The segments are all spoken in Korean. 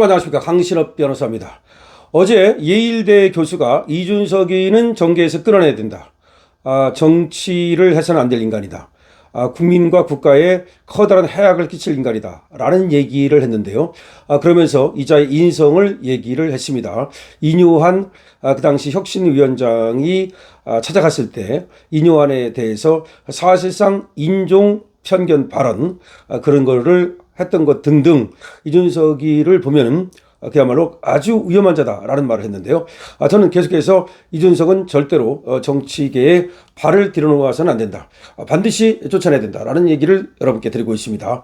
여러분 안녕하십니까. 강신업 변호사입니다. 어제 예일대 교수가 이준석이는 정계에서 끌어내야 된다. 정치를 해서는 안 될 인간이다. 국민과 국가에 커다란 해악을 끼칠 인간이다. 라는 얘기를 했는데요. 그러면서 이자의 인성을 얘기를 했습니다. 인요한 그 당시 혁신위원장이 찾아갔을 때 인요한에 대해서 사실상 인종 편견 발언 그런 거를 했던 것 등등 이준석이를 보면은 그야말로 아주 위험한 자다라는 말을 했는데요. 저는 계속해서 이준석은 절대로 정치계에 발을 들여놓아서는 안 된다. 반드시 쫓아내야 된다라는 얘기를 여러분께 드리고 있습니다.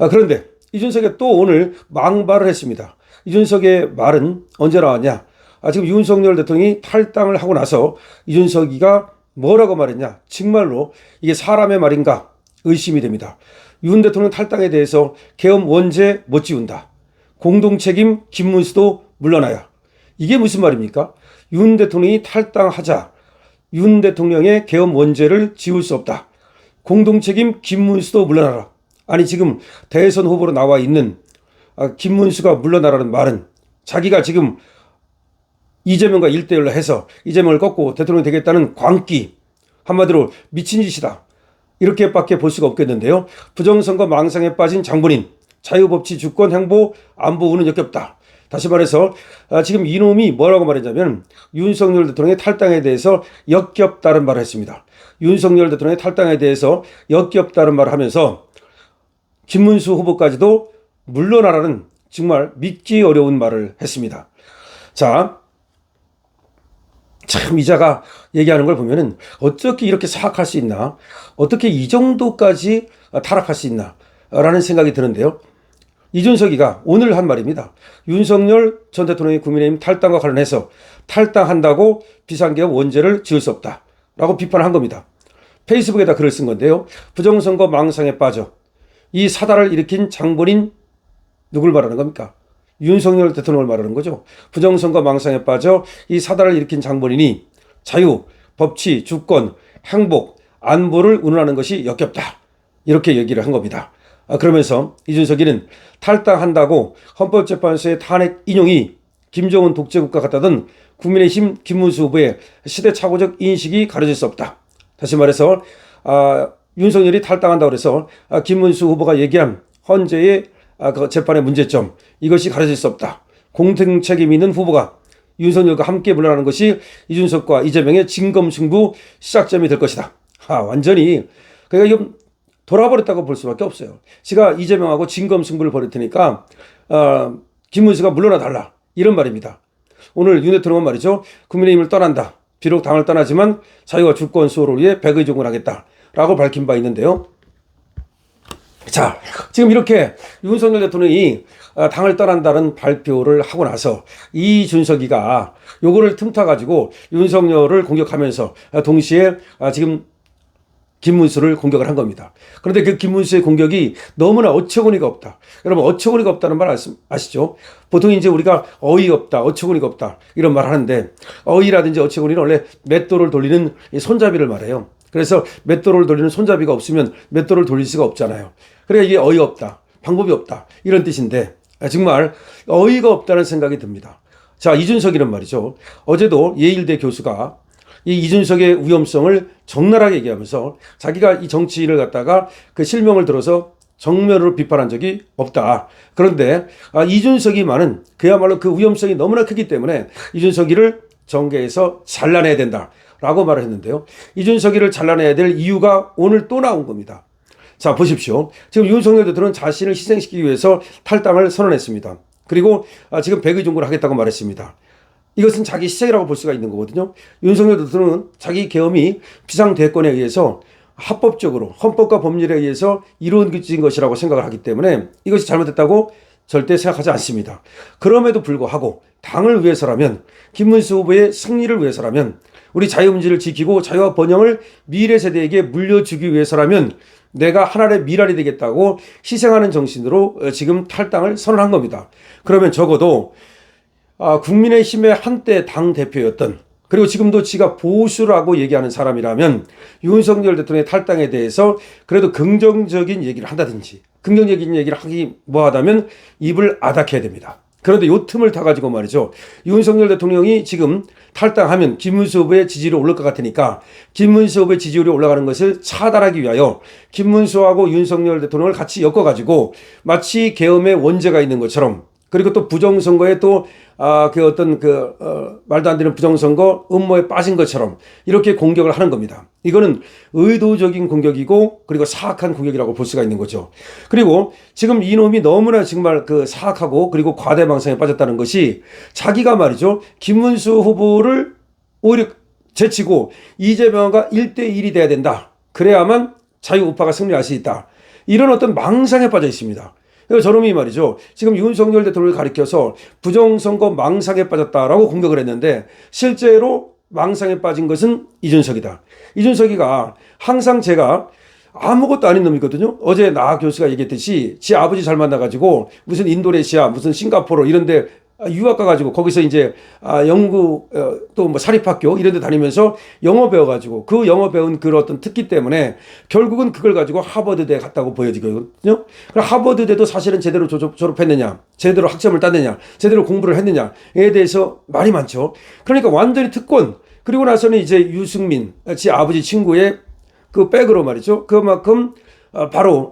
그런데 이준석이 또 오늘 망발을 했습니다. 이준석의 말은 언제 나왔냐? 지금 윤석열 대통령이 탈당을 하고 나서 이준석이가 뭐라고 말했냐? 정말로 이게 사람의 말인가 의심이 됩니다. 윤 대통령 탈당에 대해서 계엄 원죄 못 지운다. 공동책임 김문수도 물러나야. 이게 무슨 말입니까? 윤 대통령이 탈당하자 윤 대통령의 계엄 원죄를 지울 수 없다. 공동책임 김문수도 물러나라. 아니 지금 대선 후보로 나와 있는 김문수가 물러나라는 말은 자기가 지금 이재명과 1대1로 해서 이재명을 꺾고 대통령이 되겠다는 광기, 한마디로 미친 짓이다. 이렇게밖에 볼 수가 없겠는데요. 부정선거 망상에 빠진 장본인, 자유법치 주권 행보 안보우는 역겹다. 다시 말해서 지금 이놈이 뭐라고 말했냐면 윤석열 대통령의 탈당에 대해서 역겹다는 말을 했습니다. 윤석열 대통령의 탈당에 대해서 역겹다는 말을 하면서 김문수 후보까지도 물러나라는 정말 믿기 어려운 말을 했습니다. 자, 참 이자가 얘기하는 걸 보면은 어떻게 이렇게 사악할 수 있나? 어떻게 이 정도까지 타락할 수 있나? 라는 생각이 드는데요. 이준석이가 오늘 한 말입니다. 윤석열 전 대통령이 국민의힘 탈당과 관련해서 탈당한다고 비상계엄 원죄를 지을 수 없다. 라고 비판한 겁니다. 페이스북에다 글을 쓴 건데요. 부정선거 망상에 빠져 이 사달을 일으킨 장본인 누굴 말하는 겁니까? 윤석열 대통령을 말하는 거죠. 부정선거 망상에 빠져 이 사달을 일으킨 장본인이 자유, 법치, 주권, 행복, 안보를 운운하는 것이 역겹다. 이렇게 얘기를 한 겁니다. 그러면서 이준석이는 탈당한다고 헌법재판소의 탄핵 인용이 김정은 독재국가 같다던 국민의힘 김문수 후보의 시대착오적 인식이 가려질 수 없다. 다시 말해서 윤석열이 탈당한다고 해서 김문수 후보가 얘기한 헌재의 그 재판의 문제점, 이것이 가려질 수 없다. 공동 책임 있는 후보가 윤석열과 함께 물러나는 것이 이준석과 이재명의 진검승부 시작점이 될 것이다. 완전히 그러니까 이거 돌아버렸다고 볼 수밖에 없어요. 제가 이재명하고 진검승부를 벌일 테니까 김문수가 물러나 달라 이런 말입니다. 오늘 윤 대통령은 말이죠. 국민의힘을 떠난다. 비록 당을 떠나지만 자유와 주권 수호를 위해 백의종을 하겠다라고 밝힌 바 있는데요. 자, 지금 이렇게 윤석열 대통령이 당을 떠난다는 발표를 하고 나서 이준석이가 요거를 틈타가지고 윤석열을 공격하면서 동시에 지금 김문수를 공격을 한 겁니다. 그런데 그 김문수의 공격이 너무나 어처구니가 없다. 여러분 어처구니가 없다는 말 아시죠? 보통 이제 우리가 어이없다, 어처구니가 없다 이런 말 하는데 어이라든지 어처구니는 원래 맷돌을 돌리는 손잡이를 말해요. 그래서 맷돌을 돌리는 손잡이가 없으면 맷돌을 돌릴 수가 없잖아요. 그러니까 이게 어이없다, 방법이 없다 이런 뜻인데 정말 어이가 없다는 생각이 듭니다. 자, 이준석이란 말이죠. 어제도 예일대 교수가 이 이준석의 위험성을 적나라하게 얘기하면서 자기가 이 정치인을 갖다가 그 실명을 들어서 정면으로 비판한 적이 없다. 그런데 이준석이만은 그야말로 그 위험성이 너무나 크기 때문에 이준석이를 정계에서 잘라내야 된다라고 말을 했는데요. 이준석이를 잘라내야 될 이유가 오늘 또 나온 겁니다. 자, 보십시오. 지금 윤석열 대통령은 자신을 희생시키기 위해서 탈당을 선언했습니다. 그리고 지금 백의종군을 하겠다고 말했습니다. 이것은 자기 희생이라고 볼 수가 있는 거거든요. 윤석열 대통령은 자기 계엄이 비상대권에 의해서 합법적으로 헌법과 법률에 의해서 이루어진 것이라고 생각을 하기 때문에 이것이 잘못됐다고 절대 생각하지 않습니다. 그럼에도 불구하고 당을 위해서라면 김문수 후보의 승리를 위해서라면 우리 자유민주를 지키고 자유와 번영을 미래 세대에게 물려주기 위해서라면 내가 하나의 미랄이 되겠다고 희생하는 정신으로 지금 탈당을 선언한 겁니다. 그러면 적어도 국민의힘의 한때 당대표였던 그리고 지금도 지가 보수라고 얘기하는 사람이라면 윤석열 대통령의 탈당에 대해서 그래도 긍정적인 얘기를 한다든지 긍정적인 얘기를 하기 뭐하다면 입을 아닥해야 됩니다. 그런데 요 틈을 타가지고 말이죠. 윤석열 대통령이 지금 탈당하면 김문수 후보의 지지율이 오를 것 같으니까 김문수 후보의 지지율이 올라가는 것을 차단하기 위하여 김문수하고 윤석열 대통령을 같이 엮어가지고 마치 계엄의 원죄가 있는 것처럼, 그리고 또 부정선거에 또 말도 안 되는 부정선거 음모에 빠진 것처럼 이렇게 공격을 하는 겁니다. 이거는 의도적인 공격이고 그리고 사악한 공격이라고 볼 수가 있는 거죠. 그리고 지금 이놈이 너무나 정말 사악하고 그리고 과대망상에 빠졌다는 것이, 자기가 말이죠, 김문수 후보를 오히려 제치고 이재명과 1대1이 돼야 된다. 그래야만 자유우파가 승리할 수 있다. 이런 어떤 망상에 빠져 있습니다. 저놈이 말이죠, 지금 윤석열 대통령을 가리켜서 부정선거 망상에 빠졌다라고 공격을 했는데, 실제로 망상에 빠진 것은 이준석이다. 이준석이가 항상 제가 아무것도 아닌 놈이거든요. 어제 나 교수가 얘기했듯이 지 아버지 잘 만나가지고 무슨 인도네시아 무슨 싱가포르 이런데 유학 가가지고 거기서 이제 영국 또 뭐 사립학교 이런 데 다니면서 영어 배워가지고 그 영어 배운 그 어떤 특기 때문에 결국은 그걸 가지고 하버드대 갔다고 보여지거든요. 그럼 하버드대도 사실은 제대로 졸업했느냐, 제대로 학점을 땄느냐, 제대로 공부를 했느냐에 대해서 말이 많죠. 그러니까 완전히 특권. 그리고 나서는 이제 유승민 지 아버지 친구의 그 백으로 말이죠, 그만큼 바로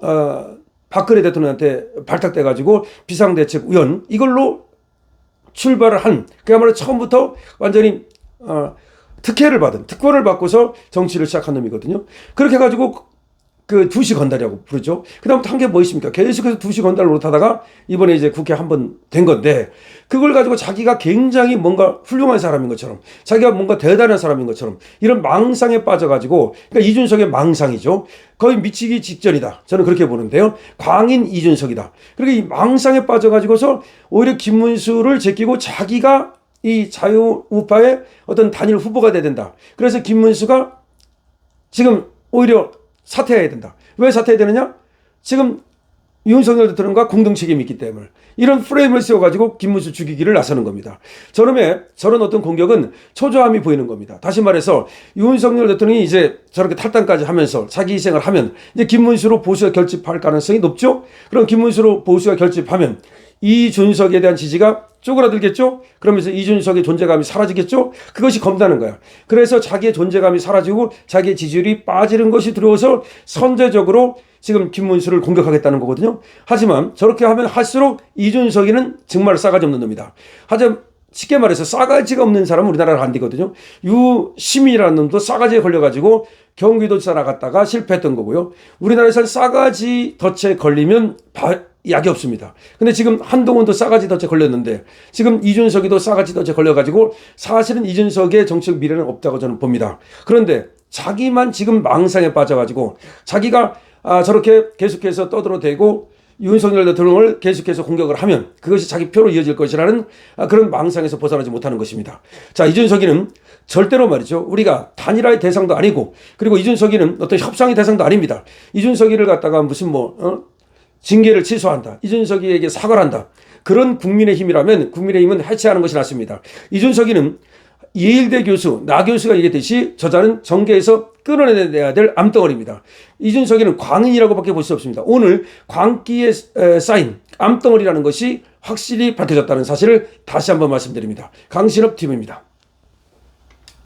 박근혜 대통령한테 발탁돼가지고 비상대책위원 이걸로 출발을 한, 그야말로 처음부터 완전히 특혜를 받은, 특권을 받고서 정치를 시작한 놈이거든요. 그렇게 해가지고 그 두시 건달이라고 부르죠. 그 다음부터 한 게 뭐 있습니까? 계속해서 두시 건달 노릇하다가 이번에 이제 국회 한 번 된 건데, 그걸 가지고 자기가 굉장히 뭔가 훌륭한 사람인 것처럼, 자기가 뭔가 대단한 사람인 것처럼 이런 망상에 빠져가지고, 그러니까 이준석의 망상이죠. 거의 미치기 직전이다. 저는 그렇게 보는데요. 광인 이준석이다. 그러니까 이 망상에 빠져가지고서 오히려 김문수를 제끼고 자기가 이 자유우파의 어떤 단일 후보가 돼야 된다. 그래서 김문수가 지금 오히려 사퇴해야 된다. 왜 사퇴해야 되느냐? 지금 윤석열 대통령과 공동 책임이 있기 때문에 이런 프레임을 세워가지고 김문수 죽이기를 나서는 겁니다. 저런 어떤 공격은 초조함이 보이는 겁니다. 다시 말해서 윤석열 대통령이 이제 저렇게 탈당까지 하면서 자기 희생을 하면 이제 김문수로 보수가 결집할 가능성이 높죠? 그럼 김문수로 보수가 결집하면 이준석에 대한 지지가 쪼그라들겠죠? 그러면서 이준석의 존재감이 사라지겠죠? 그것이 겁나는 거야. 그래서 자기의 존재감이 사라지고 자기의 지지율이 빠지는 것이 두려워서 선제적으로 지금 김문수를 공격하겠다는 거거든요. 하지만 저렇게 하면 할수록 이준석이는 정말 싸가지 없는 놈이다. 하지만 쉽게 말해서 싸가지가 없는 사람은 우리나라를 안 되거든요. 유시민이라는 놈도 싸가지에 걸려가지고 경기도지사 나갔다가 실패했던 거고요. 우리나라에서 싸가지 덫에 걸리면 약이 없습니다. 근데 지금 한동훈도 싸가지 덫에 걸렸는데 지금 이준석이도 싸가지 덫에 걸려가지고 사실은 이준석의 정치적 미래는 없다고 저는 봅니다. 그런데 자기만 지금 망상에 빠져가지고 자기가 저렇게 계속해서 떠들어대고 윤석열 대통령을 계속해서 공격을 하면 그것이 자기 표로 이어질 것이라는 그런 망상에서 벗어나지 못하는 것입니다. 자, 이준석이는 절대로 말이죠, 우리가 단일화의 대상도 아니고, 그리고 이준석이는 어떤 협상의 대상도 아닙니다. 이준석이를 갖다가 무슨 징계를 취소한다, 이준석이에게 사과를 한다, 그런 국민의힘이라면 국민의힘은 해체하는 것이 낫습니다. 이준석이는 예일대 교수, 나 교수가 얘기했듯이 저자는 정계에서 끊어내야 될 암덩어리입니다. 이준석이는 광인이라고 밖에 볼 수 없습니다. 오늘 광기에 쌓인 암덩어리라는 것이 확실히 밝혀졌다는 사실을 다시 한번 말씀드립니다. 강신업 팀입니다.